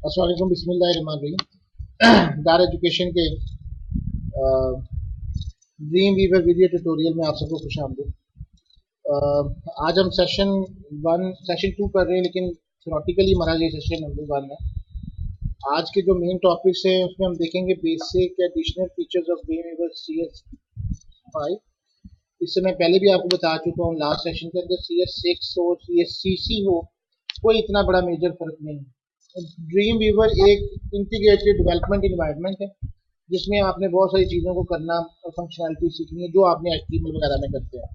अस्सलाम वालेकुम, बिस्मिल्लाहिर्रहमानिर्रहीम। दार एजुकेशन के ड्रीम वीवर वीडियो ट्यूटोरियल में आप सबको खुश आमदीद। आज हम सेशन टू कर रहे हैं, लेकिन थ्योरेटिकली हमारा ये सेशन नंबर 1 है। आज के जो मेन टॉपिक्स हैं उसमें हम देखेंगे basic additional features of Dreamweaver CS5। इससे मैं पहले भी आपको बता चुका हूँ लास्ट सेशन के अंदर, CS6 हो CSCC हो, कोई इतना बड़ा मेजर फर्क नहीं है। ड्रीम वीवर एक इंटीग्रेटेड डेवलपमेंट इन्वायरमेंट है जिसमें आपने बहुत सारी चीज़ों को करना और फंक्शनैलिटी सीखनी है जो आपने HTML वगैरह में करते हैं।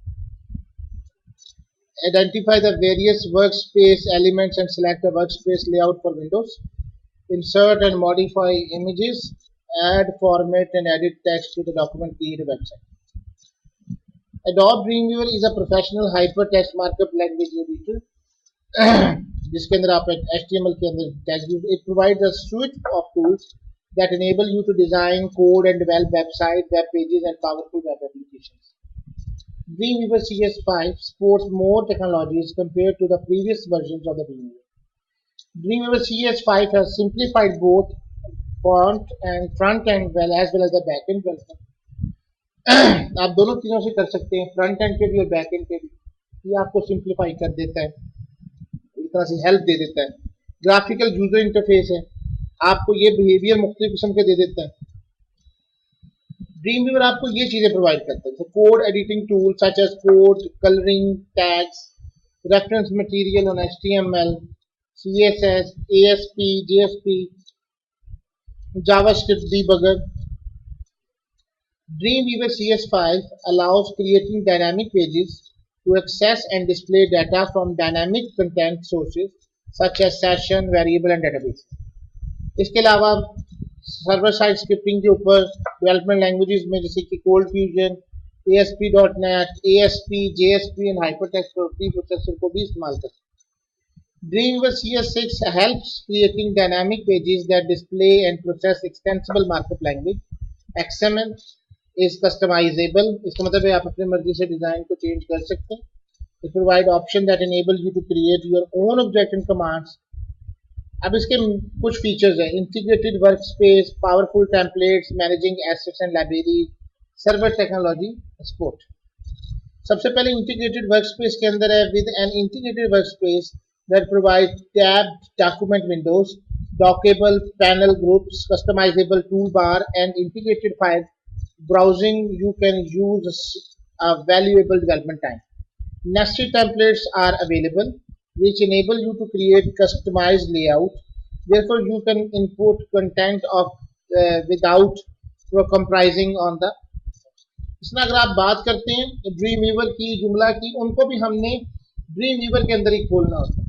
Identify the various workspace elements and select the workspace layout for Windows. Insert and modify images, add, format and edit text to the document, create a website. Adobe Dreamweaver is a professional hypertext markup language editor जिसके अंदर आप HTML के अंदर text use. It provides a suite of tools that enable you to design, code and develop websites, web pages and powerful web applications. Dreamweaver CS5 supports more technologies compared to the previous versions of the Dreamweaver. Dreamweaver CS5 has simplified both front end as well as the back end development. आप दोनों चीज़ों से कर सकते हैं, front end पे भी और बैक एंड पे भी। ये आपको सिंप्लीफाई कर देता है, एक तरह से हेल्प दे देता है। ग्राफिकल यूजर इंटरफेस है, आपको ये बिहेवियर मुख्तलिफ किस्म के दे देता है। ड्रीमवीवर आपको ये चीज़ें प्रोवाइड करता है, code editing tool such as code, colouring, tags, reference material on HTML, CSS, ASP, JSP, JavaScript debugger. Dreamweaver CS5 allows creating dynamic pages to access and display data from dynamic content sources such as session, variable and database. इसके अलावा server side scripting के ऊपर development languages में जैसे कि cold fusion, ASP.NET, ASP, JSP and hypertext processor को भी इस्तेमाल करते हैं। Dreamweaver CS6 helps creating dynamic pages that display and process extensible markup language. XML is customizable, इसका मतलब है आप अपने मर्जी से डिजाइन को चेंज कर सकते हैं। It provide option that enable you to create your own object and commands. अब इसके कुछ फीचर्स हैं, integrated workspace, powerful templates, managing assets and library, server technology support. सबसे पहले इंटीग्रेटेड वर्कस्पेस के अंदर है, with an integrated workspace that provide tabbed document windows, dockable panel groups, customizable tool bar and integrated file browsing. You can use a valuable development time. Nested templates are available which enable you to create customized layout. Therefore you can input content of without comprising on the. इसमें अगर आप बात करते हैं dream weaver की, जुमला की, उनको भी हमने ड्रीमवीवर के अंदर ही खोलना होता है,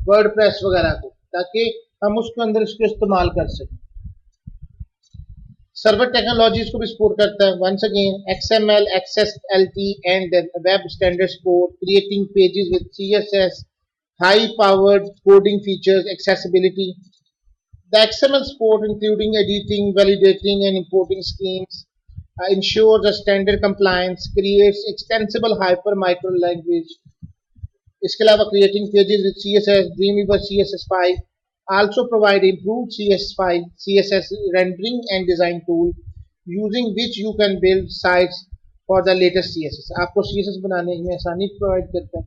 वर्डप्रेस वगैरह को, ताकि हम उसके अंदर इसको इस्तेमाल कर सकें। सर्वर टेक्नोलॉजीज को भी सपोर्ट करता है। Once again XML, XSLT and web standard support, creating pages with CSS, high powered coding features, accessibility. The XML support including editing, validating and importing schemes ensures a standard compliance, creates extensible hyper micro language. इसके अलावा creating pages with CSS, Dreamweaver CSS5 also provide improved CSS rendering and design tool using which you can build sites for the latest CSS. आपको CSS बनाने में आसानी provide करता है।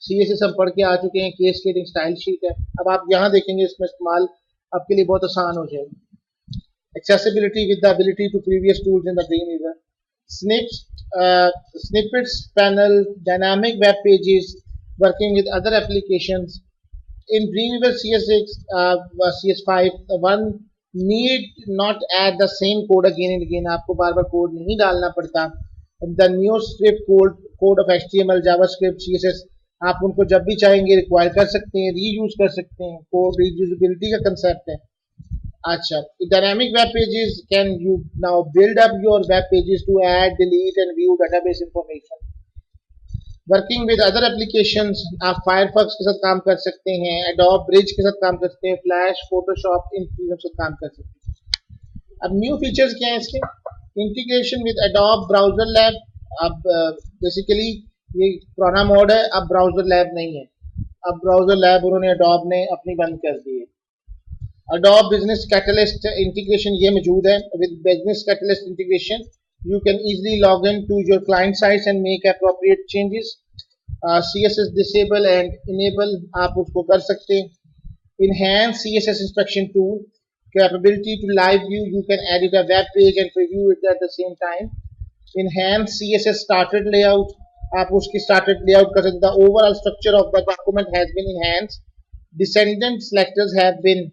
CSS हम पढ़ के आ चुके हैं, केस्केडिंग स्टाइल शीट है। अब आप यहाँ देखेंगे इसमें इस्तेमाल आपके लिए बहुत आसान हो जाएगा। Accessibility with the ability to previous tools in the Dreamweaver. Snippets panel, dynamic web pages, working with other applications. In Dreamweaver CS5, one need not add the same code again and again. आपको बार bar code नहीं डालना पड़ता। The new script code of HTML, JavaScript, CSS आप उनको जब भी चाहेंगे require कर सकते हैं, रीयूज कर सकते हैं। कोड रीयूजेबिलिटी का कंसेप्ट है। अच्छा, dynamic web pages, can you now build up your web pages to add, delete and view database information. Working with other applications, आप फायरफॉक्स के साथ काम कर सकते हैं, एडोब ब्रिज के साथ काम कर सकते हैं, फ्लैश, फोटोशॉप, इन चीज़ों से काम कर सकते हैं। अब न्यू फीचर्स क्या है इसके? Integration with adobe browser lab. अब बेसिकली ये पुराना मोड है, अब ब्राउजर लैब नहीं है, अब ब्राउजर लैब उन्होंने एडोब ने अपनी बंद कर दी है। Adobe Business Catalyst integration ये मौजूद है. With Business Catalyst integration, you can easily log in to your client sites and make appropriate changes. CSS disable and enable आप उसको कर सकते हैं. Enhance CSS inspection tool capability to live view. You can edit a web page and preview it at the same time. Enhance CSS started layout. आप उसकी started layout कर सकते. The overall structure of the document has been enhanced. Descendant selectors have been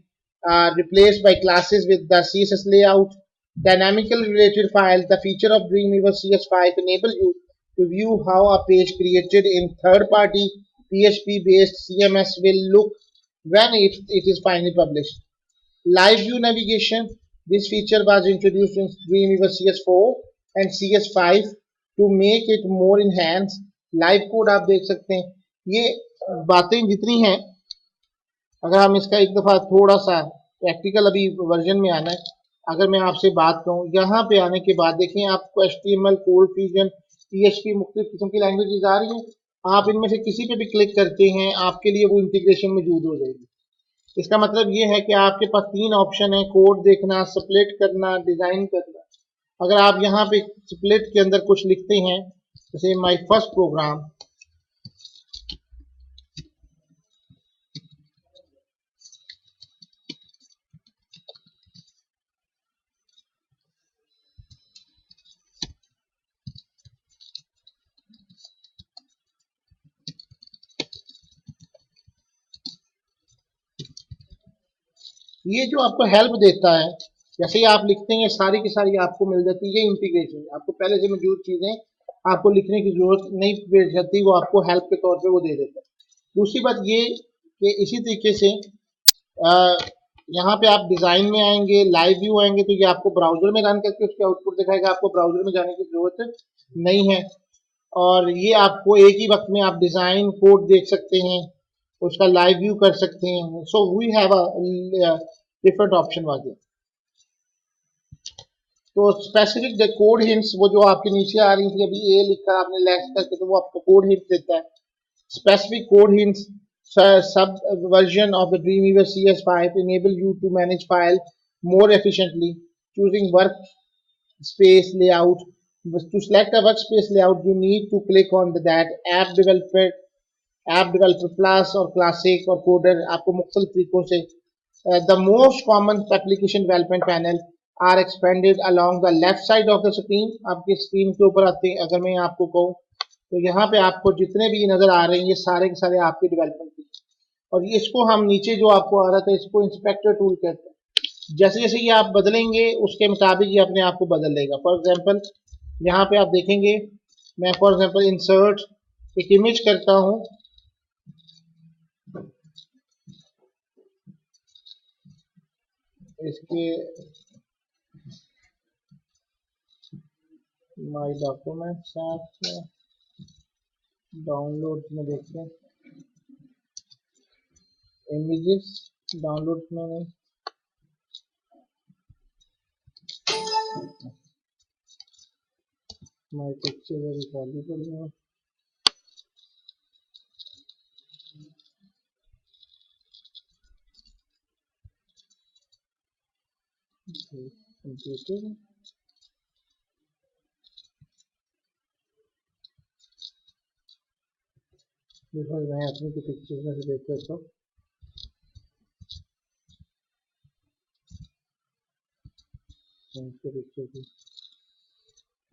replaced by classes with the CSS layout. Dynamically related files. The feature of Dreamweaver CS5 enable you to view how a page created in third-party PHP-based CMS will look when it is finally published. Live view navigation. This feature was introduced in Dreamweaver CS4 and CS5 to make it more enhanced. Live code आप देख सकते हैं. ये बातें जितनी हैं, अगर हम इसका एक दफ़ा थोड़ा सा प्रैक्टिकल अभी वर्जन में आना है, अगर मैं आपसे बात कहूँ, यहाँ पे आने के बाद देखें आपको HTML, कोड फ्यूजन, PHP मुख्तलिफ किस्म की लैंग्वेजेस आ रही हैं. आप इनमें से किसी पे भी क्लिक करते हैं, आपके लिए वो इंटीग्रेशन मौजूद हो जाएगी. इसका मतलब ये है कि आपके पास 3 ऑप्शन है: कोड देखना, स्प्लिट करना, डिज़ाइन करना. अगर आप यहाँ पे स्प्लिट के अंदर कुछ लिखते हैं, जैसे माय फर्स्ट प्रोग्राम, ये जो आपको हेल्प देता है, जैसे ही आप लिखते हैं सारी की सारी आपको मिल जाती है. ये इंटीग्रेशन, आपको पहले से मौजूद चीज़ें आपको लिखने की जरूरत नहीं पड़ जाती, वो आपको हेल्प के तौर पे वो दे देता है. दूसरी बात ये कि इसी तरीके से यहाँ पे आप डिज़ाइन में आएंगे, लाइव व्यू आएंगे, तो ये आपको ब्राउजर में रन करके उसके आउटपुट दिखाएगा. आपको ब्राउजर में जाने की जरूरत नहीं है. और ये आपको एक ही वक्त में आप डिज़ाइन, कोड देख सकते हैं, उसका लाइव व्यू कर सकते हैं. So we have a different option वाले. तो स्पेसिफिक कोड हिंट्स, वो जो आपके नीचे आ रही थी अभी, ए लिखा आपने लेफ्ट करके, तो वो आपको कोड हिंट देता है. Specific code hints sub version of the Dreamweaver CS5 enable you to manage file more efficiently. Choosing workspace layout. To select a workspace layout, you need to click on that app developer plus or classic or coder. आपको मुख्तलिफ तरीकों से the most common application development panel are expanded along the left side of the screen. आपकी screen के ऊपर आते हैं. अगर मैं आपको कहूँ तो यहाँ पे आपको जितने भी नजर आ रहे हैं, ये सारे के सारे आपके डेवलपमेंट की. और इसको हम नीचे जो आपको आ रहा था, इसको इंस्पेक्टर टूल कहते हैं. जैसे जैसे ये आप बदलेंगे उसके मुताबिक ये अपने आप को बदल लेगा. फॉर एग्जांपल यहाँ पे आप देखेंगे, मैं फॉर एग्जांपल इंसर्ट एक इमेज करता हूँ, इसके माय डॉक्यूमेंट्स में डाउनलोड में देखते हैं, इमेजेस डाउनलोड में नहीं, माय पिक्चर खाली कर दूंगा. कंप्यूटर देखो, मैं अपनी की पिक्चर में से देख करता हूँ.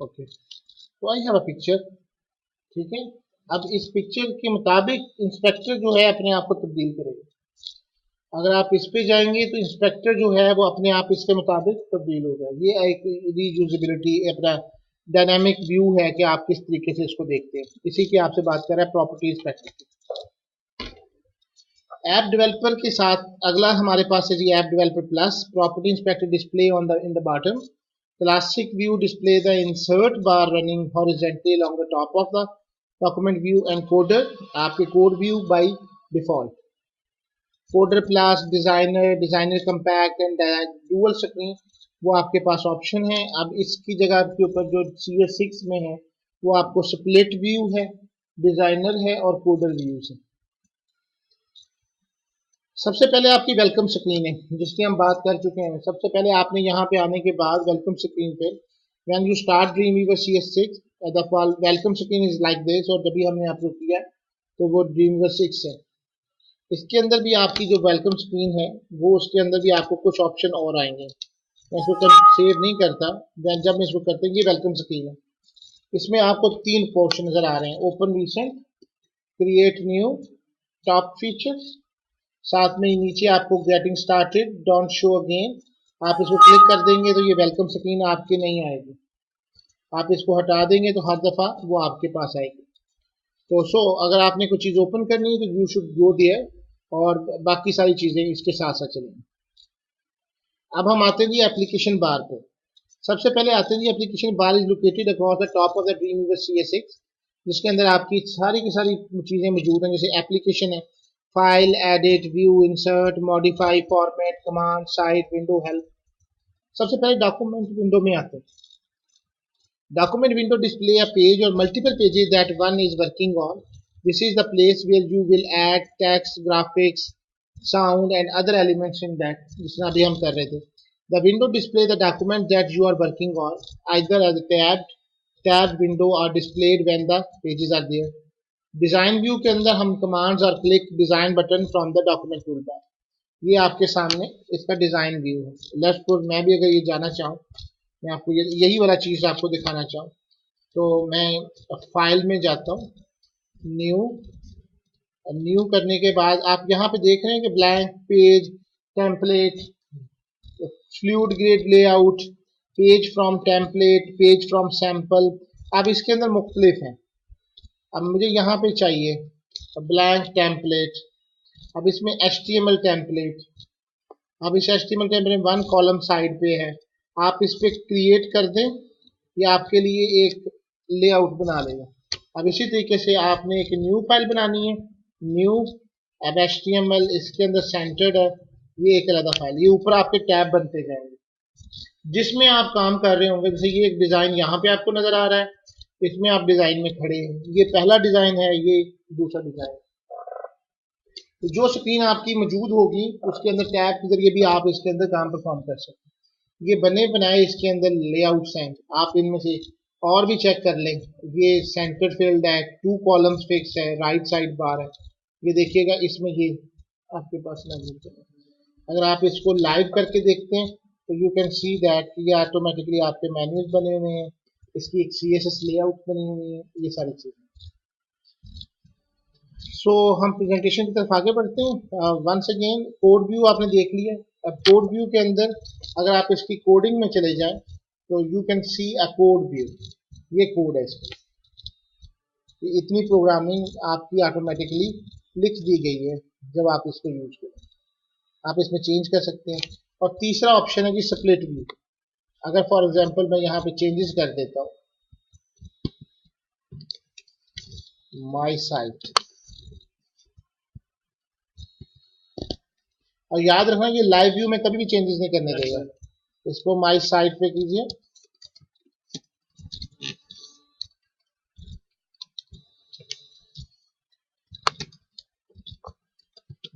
ओके, तो आई हैव अ पिक्चर. ठीक है, अब इस पिक्चर के मुताबिक इंस्पेक्टर जो है अपने आप को तब्दील करेगा. अगर आप इस पे जाएंगे तो इंस्पेक्टर जो है वो अपने आप इसके मुताबिक तब्दील होगा. ये एक रीयूजेबिलिटी, अपना डायनामिक व्यू है कि आप किस तरीके से इसको देखते हैं. इसी की आपसे बात कर रहा है प्रॉपर्टी इंस्पेक्टर की. ऐप डेवलपर के साथ अगला हमारे पास है जी app developer plus. Property inspector display on the in the bottom. Classic view display the insert bar running horizontally along the top of the document view and coder, आपके code view by default. Coder plus, designer compact and dual screen, वो आपके पास option है. अब इसकी जगह के ऊपर जो CS6 में है वो आपको स्प्लिट व्यू है, डिजाइनर है और कोडर व्यूज है. सबसे पहले आपकी वेलकम स्क्रीन है जिसकी हम बात कर चुके हैं। सबसे पहले आपने यहाँ पे आने के बाद वेलकम स्क्रीन पे when you start dream weaver CS6 the welcome screen is like this, और जब भी हमने अप्रूव किया तो वो ड्रीमवीवर 6 है। इसके अंदर भी आपकी जो वेलकम स्क्रीन है वो उसके अंदर भी आपको कुछ ऑप्शन और आएंगे। मैं इसको सेव नहीं करता, जब मैं इसको करते हैं ये वेलकम स्क्रीन है। इसमें आपको 3 पोर्शन नजर आ रहे हैं, open recent, create new, top features. साथ में नीचे आपको getting started, don't show again. आप इसको क्लिक कर देंगे तो ये वेलकम स्क्रीन आपके नहीं आएगी। आप इसको हटा देंगे तो हर दफा वो आपके पास आएगी। तो अगर आपने कुछ चीज ओपन करनी है तो यू शुड गो देयर, और बाकी सारी चीजें इसके साथ साथ चलेंगी। अब हम आते हैं जी एप्लीकेशन बार पे। सबसे पहले आते हैं जी application bar is located across the top of the Dreamweaver CS6, जिसके अंदर आपकी सारी की सारी चीजें मौजूद हैं। जैसे एप्लीकेशन है, file, edit, view, insert, modify, format, command, site, window, help. सबसे पहले डॉक्यूमेंट विंडो में आते हैं। Document window display a page और multiple pages that one is working on. This is the place where you will add text, graphics, sound and other elements in that, जिसमें अभी हम कर रहे थे। The window display the document that you are working on either as a tabbed window or displayed when the pages are there. Design view के अंदर हम commands और click design button from the document tool bar. ये आपके सामने इसका design view है। Left को मैं भी अगर ये जाना चाहूँ, मैं आपको यही वाला चीज आपको दिखाना चाहूँ तो मैं फाइल में जाता हूँ, न्यू करने के बाद आप यहाँ पे देख रहे हैं कि blank page, template, fluid grid layout, page from template, page from sample. अब इसके अंदर मुख्तलिफ हैं। अब मुझे यहाँ पे चाहिए ब्लैंक टेम्पलेट, अब इसमें HTML टेम्पलेट। अब इस HTML टेम्पलेट 1 कॉलम साइड पे है, आप इस पे क्रिएट कर दें, ये आपके लिए एक लेआउट बना लेगा। अब इसी तरीके से आपने एक न्यू फाइल बनानी है, न्यू, अब HTML इसके अंदर सेंटर्ड है, ये एक अलग फाइल। ये ऊपर आपके टैब बनते जाएंगे जिसमें आप काम कर रहे होंगे। जैसे ये एक डिजाइन यहाँ पे आपको नजर आ रहा है, इसमें आप डिजाइन में खड़े हैं, ये पहला डिजाइन है, ये दूसरा डिजाइन। तो जो स्क्रीन आपकी मौजूद होगी उसके अंदर टैब के जरिए भी आप इसके अंदर काम परफॉर्म कर सकते हैं। ये बने बनाए इसके अंदर लेआउट्स हैं, आप इनमें से और भी चेक कर लें। ये सेंटर फील्ड है, 2 कॉलम्स फिक्स है, राइट साइड बार है। ये देखिएगा इसमें ये आपके पास नजर। अगर आप इसको लाइव करके देखते हैं तो यू कैन सी दैट ये ऑटोमेटिकली आपके मेन्यूज बने हुए हैं, इसकी एक CSS लेआउट बनी हुई है, ये सारी चीजें। हम प्रेजेंटेशन की तरफ आगे बढ़ते हैं। वंस अगेन कोड व्यू आपने देख लिया। अब कोड व्यू के अंदर अगर आप इसकी कोडिंग में चले जाएं तो you can see a code view. ये कोड है इसका, इतनी प्रोग्रामिंग आपकी ऑटोमेटिकली लिख दी गई है। जब आप इसको यूज करें आप इसमें चेंज कर सकते हैं। और तीसरा ऑप्शन है कि स्प्लिट व्यू। अगर फॉर एग्जांपल मैं यहाँ पे चेंजेस कर देता हूँ, माय साइट, और याद रखना ये लाइव व्यू में कभी भी चेंजेस नहीं करने देगा। इसको माय साइट पे कीजिए,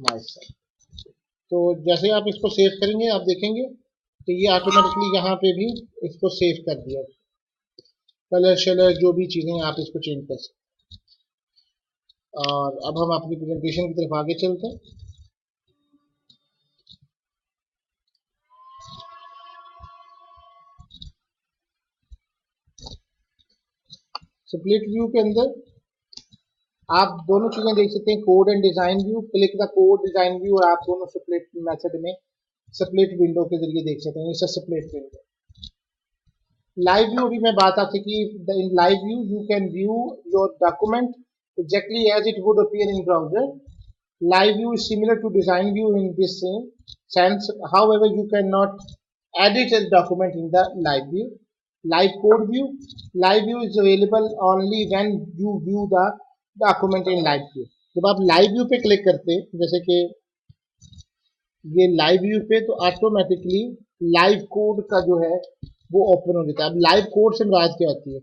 माय साइट। तो जैसे आप इसको सेव करेंगे आप देखेंगे कि ये ऑटोमेटिकली यहाँ पे भी इसको सेव कर दिया। कलर शलर जो भी चीजें आप इसको चेंज कर सकते हैं। और अब हम अपनी प्रेजेंटेशन की तरफ आगे चलते हैं। स्प्लिट व्यू के अंदर आप दोनों चीजें देख सकते हैं, code and design view. Click the code design view, और आप दोनों स्प्लिट मेथड में स्प्लिट विंडो के जरिए देख सकते हैं। इसे स्प्लिट विंडो। लाइव व्यू अभी मैं बात आती कि इन live view you can view your document exactly as it would appear in browser. Live view is similar to design view in this same sense. However, you cannot edit a document in the live view. Live code view. Live view is available only when you view the document in live view. जब आप live view पे click करते हैं, जैसे कि ये live view पे, तो ऑटोमेटिकली लाइव कोड का जो है वो ओपन हो जाता है। अब लाइव कोड से मुराद क्या होती है,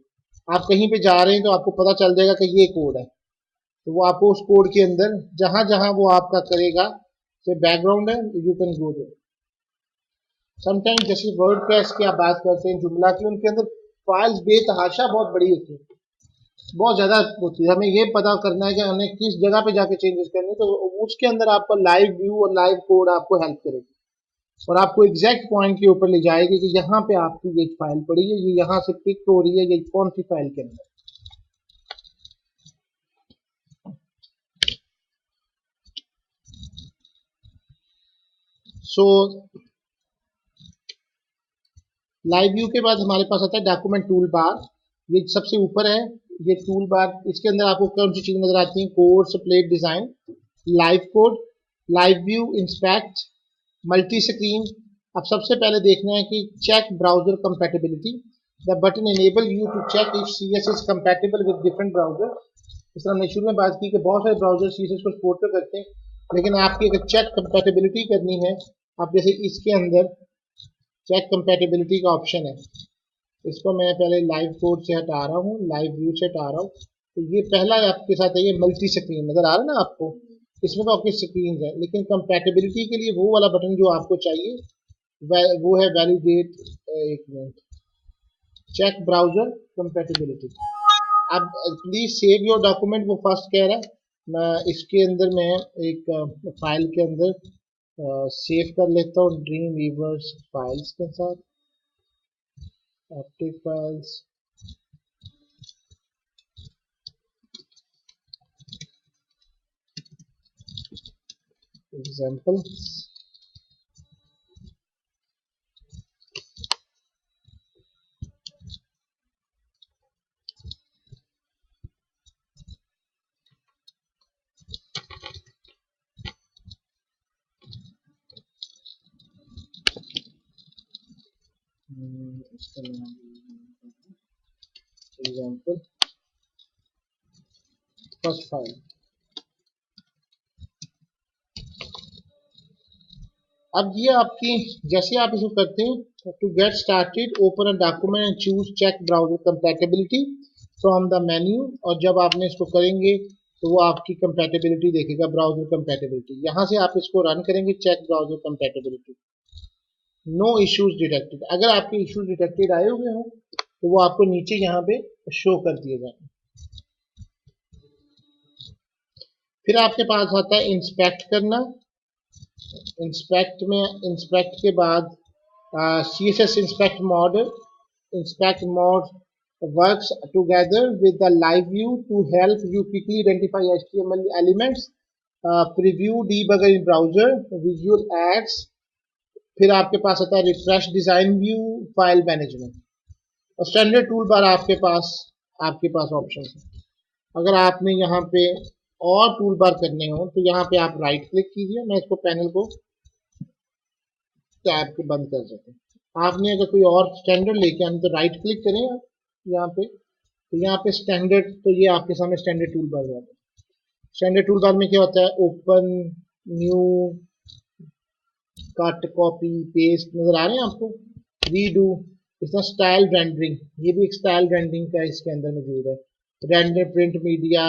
आप कहीं पे जा रहे हैं तो आपको पता चल जाएगा कि ये कोड है, तो वो आपको उस कोड के अंदर जहां जहां वो आपका करेगा से बैकग्राउंड है, you can go there. Sometimes जैसे वर्डप्रेस की आप बात करते हैं, जुमला की, उनके अंदर फाइल्स बेतहाशा बहुत बड़ी होती है, बहुत ज़्यादा होती है। हमें ये पता करना है कि हमें किस जगह पे जाके चेंजेस करने हैं, तो उसके अंदर आपका लाइव व्यू और लाइव कोड आपको हेल्प करेगी और आपको एग्जैक्ट पॉइंट के ऊपर ले जाएगी कि यहाँ पे आपकी ये फाइल पड़ी है, ये यहाँ से पिक हो रही है, ये कौन सी फाइल के अंदर। सो लाइव व्यू के बाद हमारे पास आता है डॉक्यूमेंट टूल बार। ये सबसे ऊपर है, ये टूल बार। इसके अंदर आपको कौन सी चीज़ नजर आती है? Code, split design, live code, live view, inspect, multi screen. अब सबसे पहले देखना है कि check browser compatibility. The button enable you to check if CS is compatible with different browser. इस तरह हमने शुरू में बात की कि बहुत सारे ब्राउजर सीएसएस को सपोर्ट तो करते हैं, लेकिन आपकी अगर चेक कंपैटिबिलिटी करनी है, आप जैसे इसके अंदर चेक कंपैटिबिलिटी का ऑप्शन है, इसको मैं पहले लाइव कोड से हटा रहा हूँ, लाइव व्यू से हटा रहा हूँ। तो ये पहला आपके साथ है, ये मल्टी स्क्रीन नजर आ रहा है ना आपको, इसमें तो आपकी स्क्रीन है, लेकिन कंपैटिबिलिटी के लिए वो वाला बटन जो आपको चाहिए वो है वैलिडेट, एक मिनट, चेक ब्राउजर कंपैटिबिलिटी। अब प्लीज सेव योर डॉक्यूमेंट, वो फर्स्ट कह रहा है। मैं इसके अंदर मैं एक फाइल के अंदर सेव कर लेता हूँ, ड्रीम वीवर्स फाइल्स के साथ, ऑप्टिक फाइल्स, एग्जाम्पल। इसका नाम एग्जाम्पल फर्स्ट फाइल। अब ये आपकी, जैसे आप इसको करते हैं, to get started open a document and choose check browser compatibility from the menu. और जब आपने इसको करेंगे तो वो आपकी कंपैटिबिलिटी देखेगा, ब्राउजर कंपैटिबिलिटी। यहाँ से आप इसको रन करेंगे, check browser compatibility, no issues detected. अगर आपके इश्यूज डिटेक्टेड आए हुए हों तो वो आपको नीचे यहाँ पे शो कर दिए जाएंगे। फिर आपके पास आता है इंस्पेक्ट करना। इंस्पेक्ट में, इंस्पेक्ट के बाद CSS inspect mod, inspect mod works together with the live view to help you quickly identify HTML elements, preview debugger in browser, visual ads। फिर आपके पास आता है refresh design view, file management और standard tool bar. आपके पास option है। अगर आपने यहाँ पे और टूल बार करने हो तो यहाँ पे आप राइट क्लिक कीजिए। मैं इसको पैनल को टैब के बंद कर देता हूँ। आपने अगर कोई और स्टैंडर्ड लेके आने तो राइट क्लिक करें आप यहाँ पे, तो यहाँ पे स्टैंडर्ड, तो ये आपके सामने स्टैंडर्ड टूल बार है। स्टैंडर्ड टूल बार में क्या होता है? Open, new, cut, copy, paste नजर आ रहे हैं आपको, रीडू, इसका स्टाइल रेंडरिंग, ये भी एक स्टाइल रेंडरिंग का इसके अंदर मौजूद है। रेंडर प्रिंट मीडिया,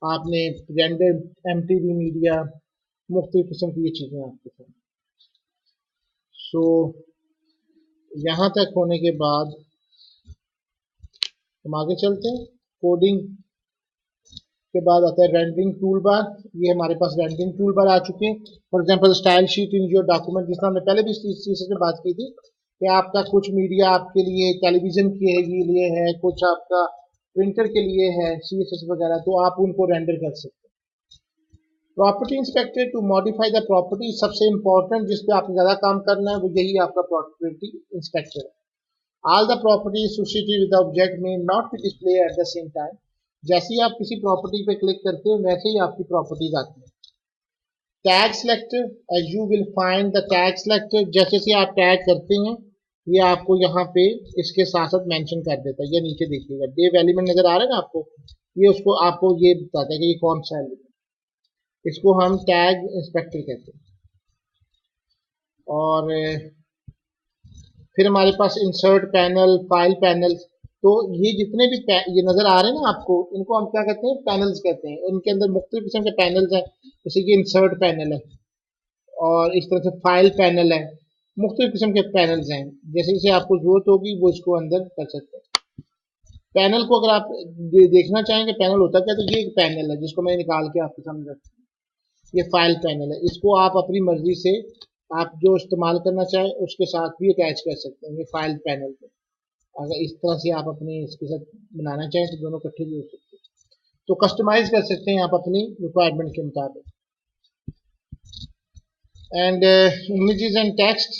आपने रेंडर एमटीवी मीडिया, मुख्तलिफ किस्म की ये चीजें आपके साथ। सो यहाँ तक होने के बाद हम आगे चलते हैं। कोडिंग के बाद आता है रेंडरिंग टूल बार। ये हमारे पास रेंडरिंग टूल बार आ चुके हैं। For example style sheet in your document, जिस तरह हमने पहले भी इस चीज से बात की थी कि आपका कुछ मीडिया आपके लिए टेलीविजन के लिए है, कुछ आपका प्रिंटर के लिए है, CSS वगैरह, तो आप उनको रेंडर कर सकते हैं। Property inspector to modify the property, सबसे इंपॉर्टेंट जिस पे आपने ज्यादा काम करना है वो यही आपका प्रॉपर्टी इंस्पेक्टर है। All the properties associated with the object may not be display at the same time. जैसे ही आप किसी प्रॉपर्टी पे क्लिक करते हैं वैसे ही आपकी प्रॉपर्टीज आती है। Tag selector, as you will find the tag selector, जैसे से आप टैग करते हैं ये आपको यहाँ पे इसके साथ साथ मेंशन कर देता है। ये नीचे देखिएगा डेव एलिमेंट नजर आ रहा है ना आपको, ये उसको आपको ये बताता है कि ये कौन सा एलिमेंट, इसको हम टैग इंस्पेक्टर कहते हैं। और फिर हमारे पास इंसर्ट पैनल, फाइल पैनल, तो ये जितने भी ये नजर आ रहे हैं ना आपको, इनको हम क्या कहते हैं? पैनल्स कहते हैं। इनके अंदर मुख्तलिफ किस्म के पैनल्स हैं। जैसे कि इंसर्ट पैनल है, और इस तरह से फाइल पैनल है, मुख्तलिफ किस्म के पैनल्स हैं, जैसे जैसे आपको जरूरत होगी वो इसको अंदर कर सकते हैं। पैनल को अगर आप देखना चाहें कि पैनल होता क्या, तो ये एक पैनल है जिसको मैं निकाल के आपके सामने रखता हूँ। ये फाइल पैनल है, इसको आप अपनी मर्जी से आप जो इस्तेमाल करना चाहें उसके साथ भी अटैच कर सकते हैं। ये फाइल पैनल पे अगर इस तरह से आप अपनी इसके साथ बनाना चाहें तो दोनों इकट्ठे भी हो सकते हैं, तो कस्टमाइज कर सकते हैं आप अपनी रिक्वायरमेंट के मुताबिक। एंड इमेजेस एंड टेक्स्ट,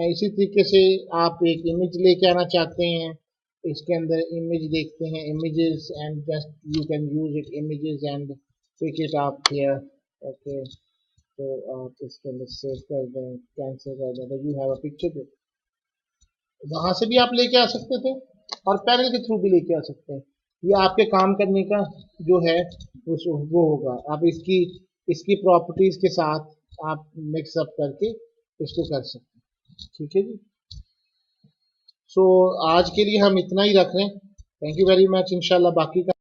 इसी तरीके से आप एक इमेज लेके आना चाहते हैं, इसके अंदर इमेज देखते हैं, images and just you can use it images and pick it up here. Okay, तो आप इसके अंदर सेव कर दें, कैंसिल कर दें, तो यू हैव अ पिक्चर। वहां से भी आप लेके आ सकते थे और पैनल के थ्रू भी लेके आ सकते हैं। ये आपके काम करने का जो है वो होगा, आप इसकी इसकी प्रॉपर्टीज के साथ आप मिक्स अप करके इसको कर सकते हैं। ठीक है जी। सो आज के लिए हम इतना ही रख रहे हैं। Thank you very much. इंशाल्लाह बाकी का